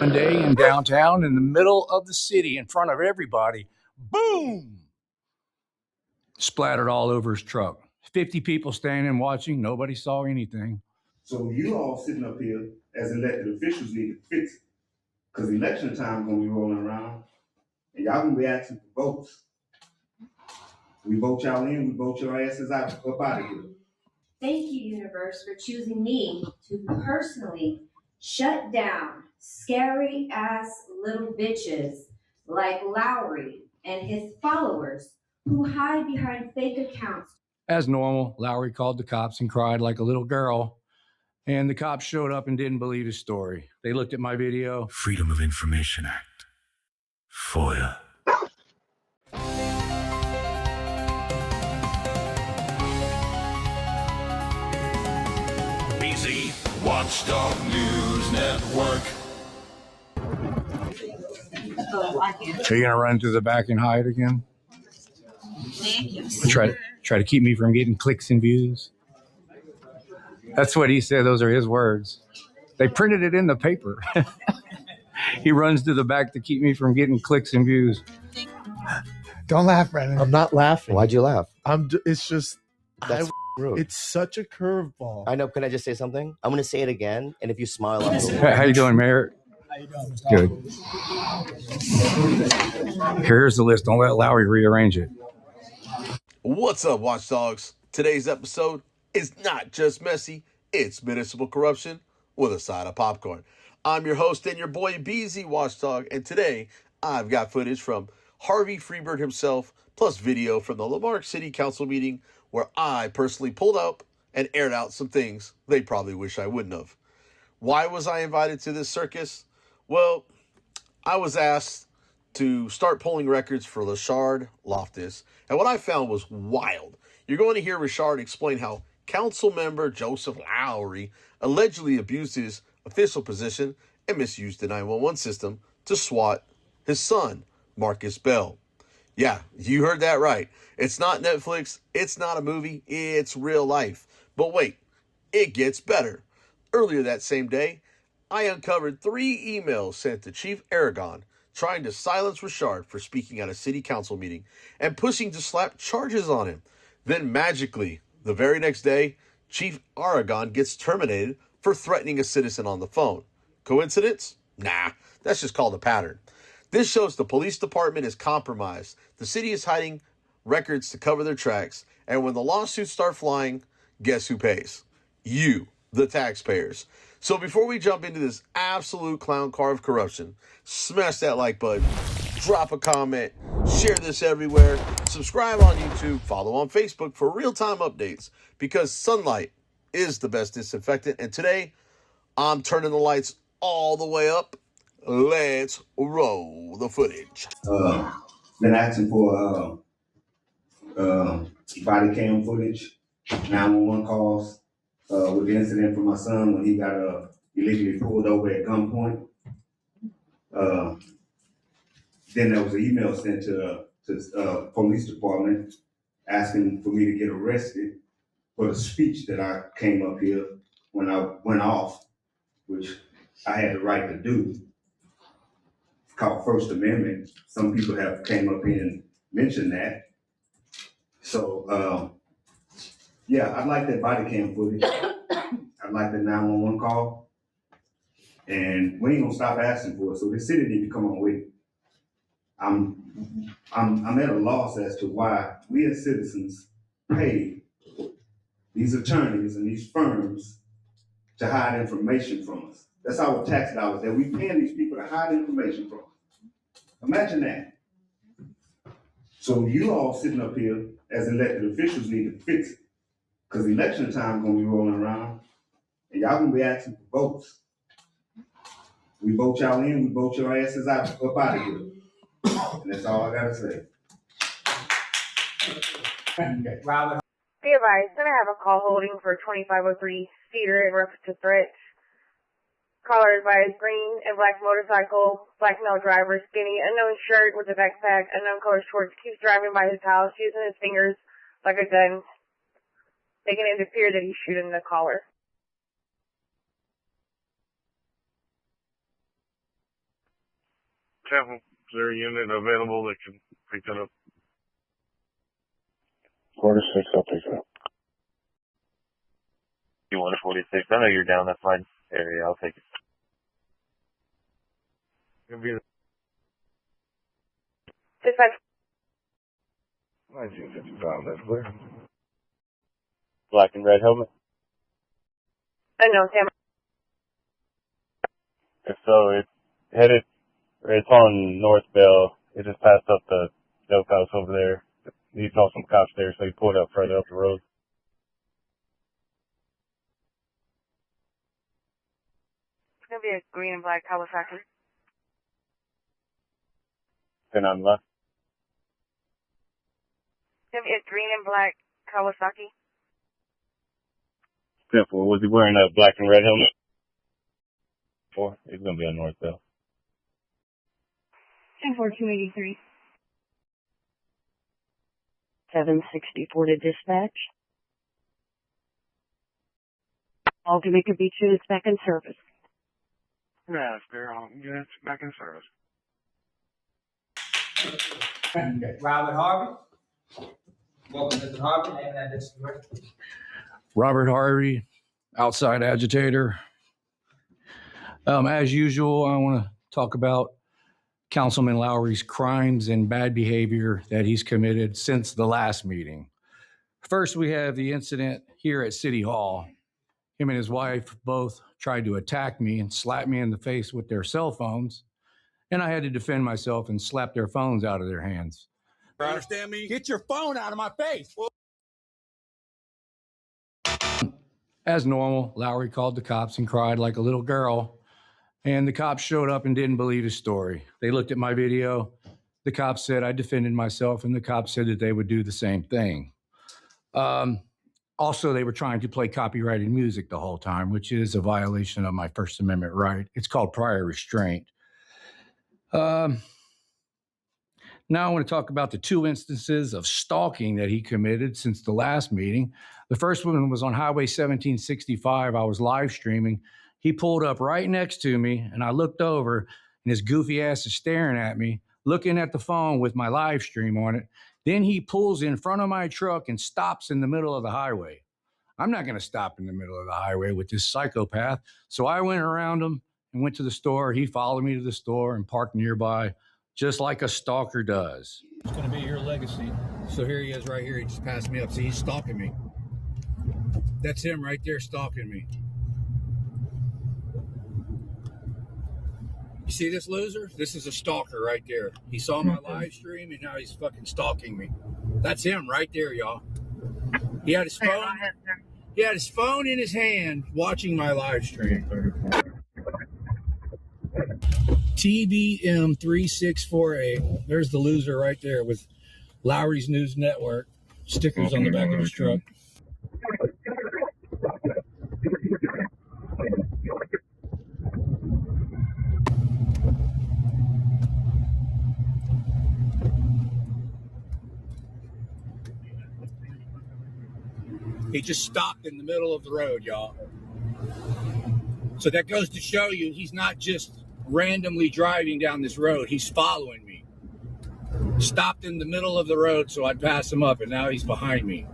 One day in downtown, in the middle of the city, in front of everybody, boom! Splattered all over his truck. 50 people standing watching. Nobody saw anything. So you all sitting up here as elected officials need to fix it. Because election time is going to be rolling around, and y'all going to be asking for votes. We vote y'all in, we vote your asses out up out of here. Thank you, universe, for choosing me to personally shut down scary ass little bitches like Lowry and his followers who hide behind fake accounts. As normal, Lowry called the cops and cried like a little girl. And the cops showed up and didn't believe his story. They looked at my video. Freedom of Information Act. FOIA. BZ Watchdog News Network. Are you gonna run through the back and hide again? Try to keep me from getting clicks and views. That's what he said. Those are his words. They printed it in the paper. He runs to the back to keep me from getting clicks and views. Don't laugh, Brandon. I'm not laughing. Why'd you laugh? It's just That's rude. It's such a curveball. I know. Can I just say something? I'm going to say it again, and if you smile, I'm Hey, how you doing, Mayor? How you doing, Mr. Good. Here's the list. Don't let Lowry rearrange it. What's up, Watchdogs? Today's episode is not just messy, it's municipal corruption with a side of popcorn. I'm your host and your boy BZ Watchdog, and today I've got footage from Harvey Freebird himself, plus video from the Marque City Council meeting where I personally pulled up and aired out some things they probably wish I wouldn't have. Why was I invited to this circus? Well, I was asked to start pulling records for Richard Loftus, and what I found was wild. You're going to hear Richard explain how council member Joseph Lowry allegedly abused his official position and misused the 911 system to swat his son, Marcus Bell. Yeah, you heard that right. It's not Netflix, it's not a movie, it's real life. But wait, it gets better. Earlier that same day, I uncovered 3 emails sent to Chief Aragon trying to silence Richard for speaking at a city council meeting and pushing to slap charges on him. Then magically, the very next day, Chief Aragon gets terminated for threatening a citizen on the phone. Coincidence? Nah, that's just called a pattern. This shows the police department is compromised. The city is hiding records to cover their tracks, and when the lawsuits start flying, guess who pays? You, the taxpayers. So before we jump into this absolute clown car of corruption, smash that like button, drop a comment, share this everywhere, subscribe on YouTube, follow on Facebook for real-time updates, because sunlight is the best disinfectant. And today, I'm turning the lights all the way up. Let's roll the footage. Been asking for body cam footage, 911 calls, with the incident for my son when he got illegally pulled over at gunpoint. Then there was an email sent to police department asking for me to get arrested for the speech that I came up here when I went off, which I had the right to do. It's called First Amendment. Some people have came up here and mentioned that. So, yeah, I'd like that body cam footage. I'd like the 911 call. And we ain't gonna stop asking for it. So the city need to come on with it. I'm at a loss as to why we as citizens pay these attorneys and these firms to hide information from us. That's our tax dollars that we paying these people to hide information from us. Imagine that. So you all sitting up here as elected officials need to fix it. Because election time is gonna be rolling around and y'all gonna be asking for votes. We vote y'all in, we vote your asses out up out of here. And that's all I gotta say. Be advised, I have a call holding for 2503 Cedar in reference to threats. Caller advised, green and black motorcycle, black male driver, skinny, unknown shirt with a backpack, unknown color shorts, keeps driving by his house, using his fingers like a gun. They can interfere that he's shooting the caller. Temple. Is there a unit available that can pick that up? Quarter 6, I'll pick it up. You want a 46? I know you're down that fine area. I'll take it. It'll be 65. 1955, that's clear. black and red helmet. No, Sam. So it's headed, it's on North Bell. It just passed up the dope house over there. He saw some cops there, so he pulled up further up the road. It's going to be a green and black Kawasaki. Then on left. It's going to be a green and black Kawasaki. Simple. Was he wearing a black and red helmet? He's going to be on North Bell. 24283. 764 to dispatch. All Jamaica Beach units back in service. Yeah, they're all units back in service. Robert Harvey. Welcome, Mr. Harvey. Name and address. Robert Harvey, outside agitator. As usual, I want to talk about Councilman Lowry's crimes and bad behavior that he's committed since the last meeting. First, we have the incident here at City Hall. Him and his wife both tried to attack me and slap me in the face with their cell phones, and I had to defend myself and slap their phones out of their hands. You understand me? Get your phone out of my face. As normal, Lowry called the cops and cried like a little girl, and the cops showed up and didn't believe his story. They looked at my video. The cops said I defended myself, and the cops said that they would do the same thing. Also, they were trying to play copyrighted music the whole time, which is a violation of my First Amendment right. It's called prior restraint. Now I want to talk about the two instances of stalking that he committed since the last meeting. The first one was on Highway 1765. I was live streaming. He pulled up right next to me, and I looked over, and his goofy ass is staring at me, looking at the phone with my live stream on it. Then he pulls in front of my truck and stops in the middle of the highway. I'm not going to stop in the middle of the highway with this psychopath. So I went around him and went to the store. He followed me to the store and parked nearby, just like a stalker does. It's going to be your legacy. So here he is right here. He just passed me up. See, he's stalking me. That's him right there stalking me. You see this loser? This is a stalker right there. He saw my live stream and now he's fucking stalking me. That's him right there, y'all. He had his phone. He had his phone in his hand watching my live stream. TBM 3648. There's the loser right there with Lowry's News Network stickers on the back of his truck. He just stopped in the middle of the road, y'all. So that goes to show you he's not just randomly driving down this road. He's following me. Stopped in the middle of the road so I'd pass him up, and now he's behind me.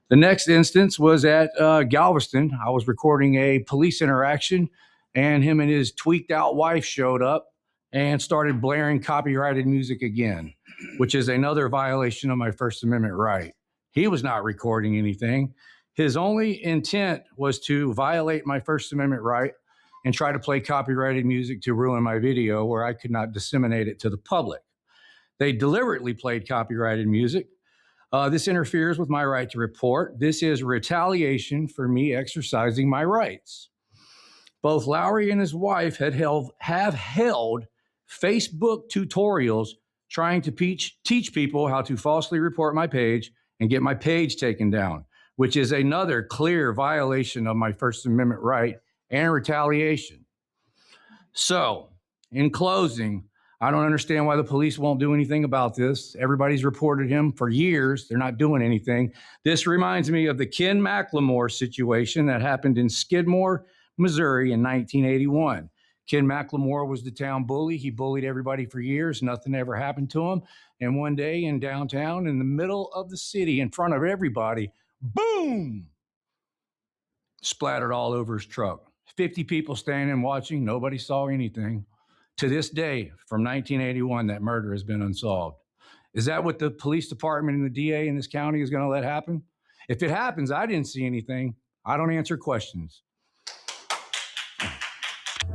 The next instance was at Galveston. I was recording a police interaction, and him and his tweaked out wife showed up and started blaring copyrighted music again, which is another violation of my First Amendment right. He was not recording anything. His only intent was to violate my First Amendment right and try to play copyrighted music to ruin my video where I could not disseminate it to the public. They deliberately played copyrighted music. This interferes with my right to report. This is retaliation for me exercising my rights. Both Lowry and his wife have held Facebook tutorials trying to teach people how to falsely report my page and get my page taken down, which is another clear violation of my First Amendment right and retaliation. So, in closing, I don't understand why the police won't do anything about this. Everybody's reported him for years. They're not doing anything. This reminds me of the Ken McLemore situation that happened in Skidmore, Missouri in 1981. Ken McLemore was the town bully. He bullied everybody for years. Nothing ever happened to him. And one day in downtown, in the middle of the city, in front of everybody, boom, splattered all over his truck. 50 people standing watching. Nobody saw anything. To this day, from 1981, that murder has been unsolved. Is that what the police department and the DA in this county is going to let happen? If it happens, I didn't see anything. I don't answer questions.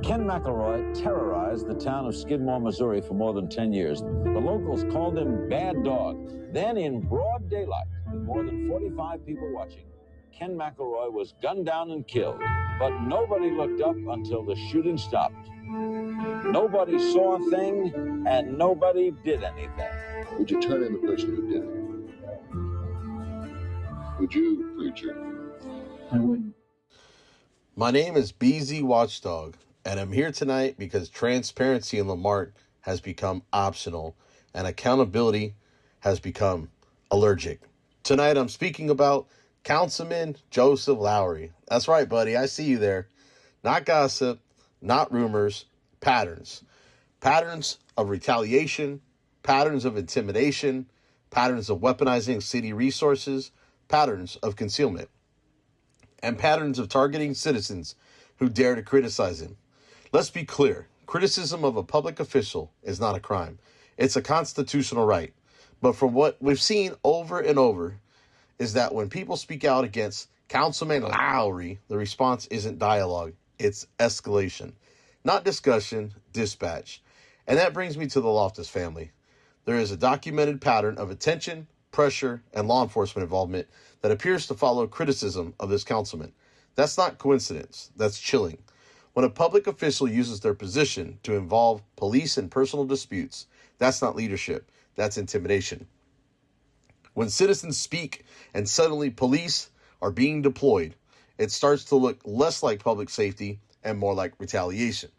Ken McElroy terrorized the town of Skidmore, Missouri for more than 10 years. The locals called him Bad Dog. Then, in broad daylight, with more than 45 people watching, Ken McElroy was gunned down and killed. But nobody looked up until the shooting stopped. Nobody saw a thing, and nobody did anything. Would you turn in the person who did it? Would you, preacher? I wouldn't. My name is BZ Watchdog, and I'm here tonight because transparency in Lamarck has become optional and accountability has become allergic. Tonight I'm speaking about Councilman Joseph Lowry. That's right, buddy. I see you there. Not gossip, not rumors, patterns. Patterns of retaliation, patterns of intimidation, patterns of weaponizing city resources, patterns of concealment, and patterns of targeting citizens who dare to criticize him. Let's be clear. Criticism of a public official is not a crime. It's a constitutional right. But from what we've seen over and over is that when people speak out against Councilman Lowry, the response isn't dialogue. It's escalation. Not discussion, dispatch. And that brings me to the Loftus family. There is a documented pattern of attention, pressure, and law enforcement involvement that appears to follow criticism of this councilman. That's not coincidence. That's chilling. When a public official uses their position to involve police in personal disputes, that's not leadership. That's intimidation. When citizens speak and suddenly police are being deployed, it starts to look less like public safety and more like retaliation.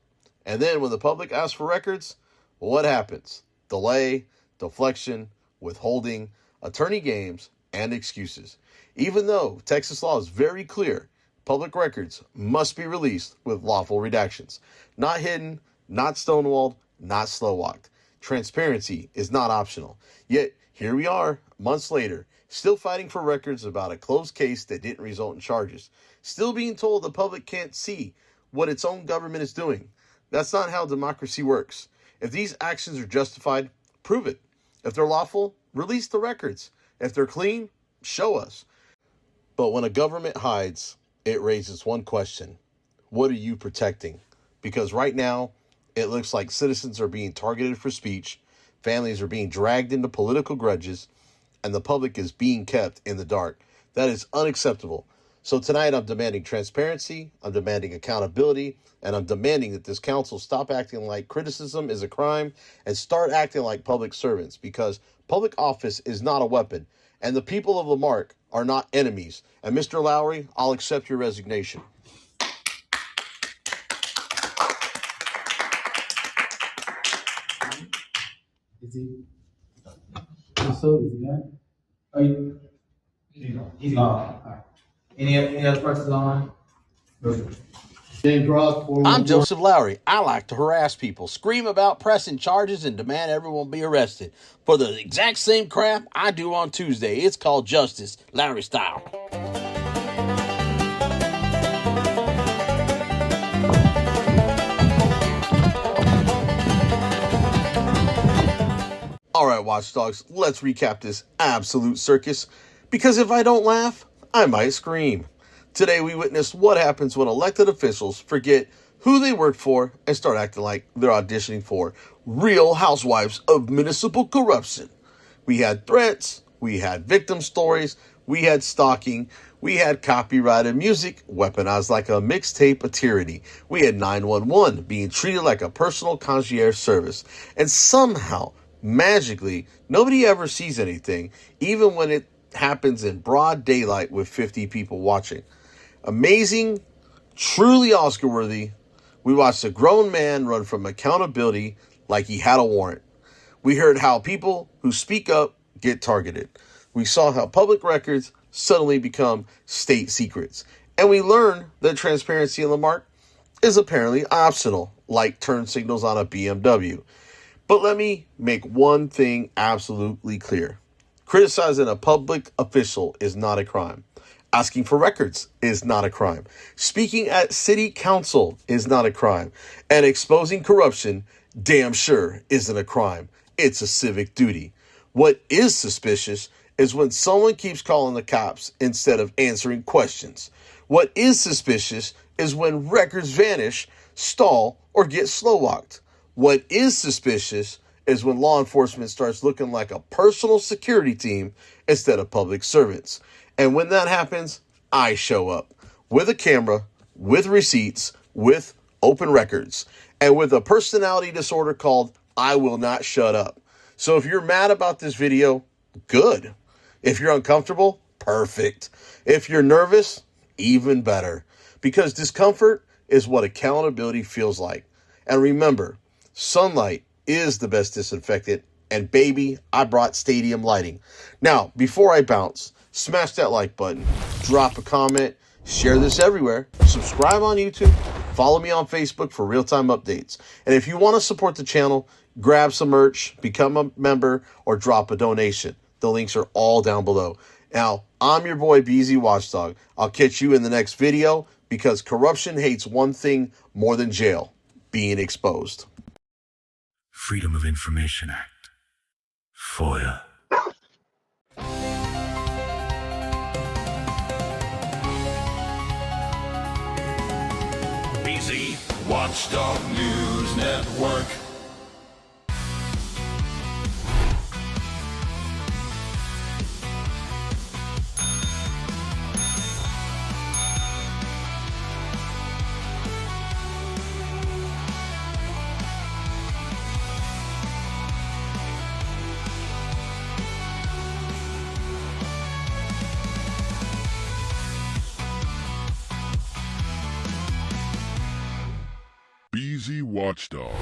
And then when the public asks for records, what happens? Delay, deflection, withholding, attorney games, and excuses. Even though Texas law is very clear, public records must be released with lawful redactions. Not hidden, not stonewalled, not slow-walked. Transparency is not optional. Yet, here we are, months later, still fighting for records about a closed case that didn't result in charges. Still being told the public can't see what its own government is doing. That's not how democracy works. If these actions are justified, prove it. If they're lawful, release the records. If they're clean, show us. But when a government hides, it raises one question. What are you protecting? Because right now, it looks like citizens are being targeted for speech, families are being dragged into political grudges, and the public is being kept in the dark. That is unacceptable. So tonight I'm demanding transparency, I'm demanding accountability, and I'm demanding that this council stop acting like criticism is a crime and start acting like public servants, because public office is not a weapon, and the people of Lamarck are not enemies. And Mr. Lowry, I'll accept your resignation. Is he? So is he done? Are you? He's gone. All right. Any other persons on? I'm Joseph Lowry. I like to harass people, scream about pressing charges, and demand everyone be arrested for the exact same crap I do on Tuesday. It's called justice, Lowry style. All right, watchdogs, let's recap this absolute circus, because if I don't laugh, I might scream. Today we witnessed what happens when elected officials forget who they work for and start acting like they're auditioning for Real Housewives of Municipal Corruption. We had threats, we had victim stories, we had stalking, we had copyrighted music weaponized like a mixtape of tyranny. We had 911 being treated like a personal concierge service. And somehow, magically, nobody ever sees anything, even when it happens in broad daylight with 50 people watching. Amazing, truly Oscar-worthy. We watched a grown man run from accountability like he had a warrant. We heard how people who speak up get targeted. We saw how public records suddenly become state secrets. And we learned that transparency in Lamarck is apparently optional, like turn signals on a BMW. But let me make one thing absolutely clear. Criticizing a public official is not a crime. Asking for records is not a crime. Speaking at city council is not a crime. And exposing corruption damn sure isn't a crime. It's a civic duty. What is suspicious is when someone keeps calling the cops instead of answering questions. What is suspicious is when records vanish, stall, or get slow walked. What is suspicious is when law enforcement starts looking like a personal security team instead of public servants. And when that happens, I show up with a camera, with receipts, with open records, and with a personality disorder called I will not shut up. So if you're mad about this video, good. If you're uncomfortable, perfect. If you're nervous, even better. Because discomfort is what accountability feels like. And remember, sunlight is the best disinfectant. And baby, I brought stadium lighting. Now, before I bounce, smash that like button, drop a comment, share this everywhere, subscribe on YouTube, follow me on Facebook for real-time updates. And if you want to support the channel, grab some merch, become a member, or drop a donation. The links are all down below. Now, I'm your boy BZ Watchdog. I'll catch you in the next video because corruption hates one thing more than jail: being exposed. Freedom of Information Act. FOIA. BZ Watchdog News Network. BZ Watchdog.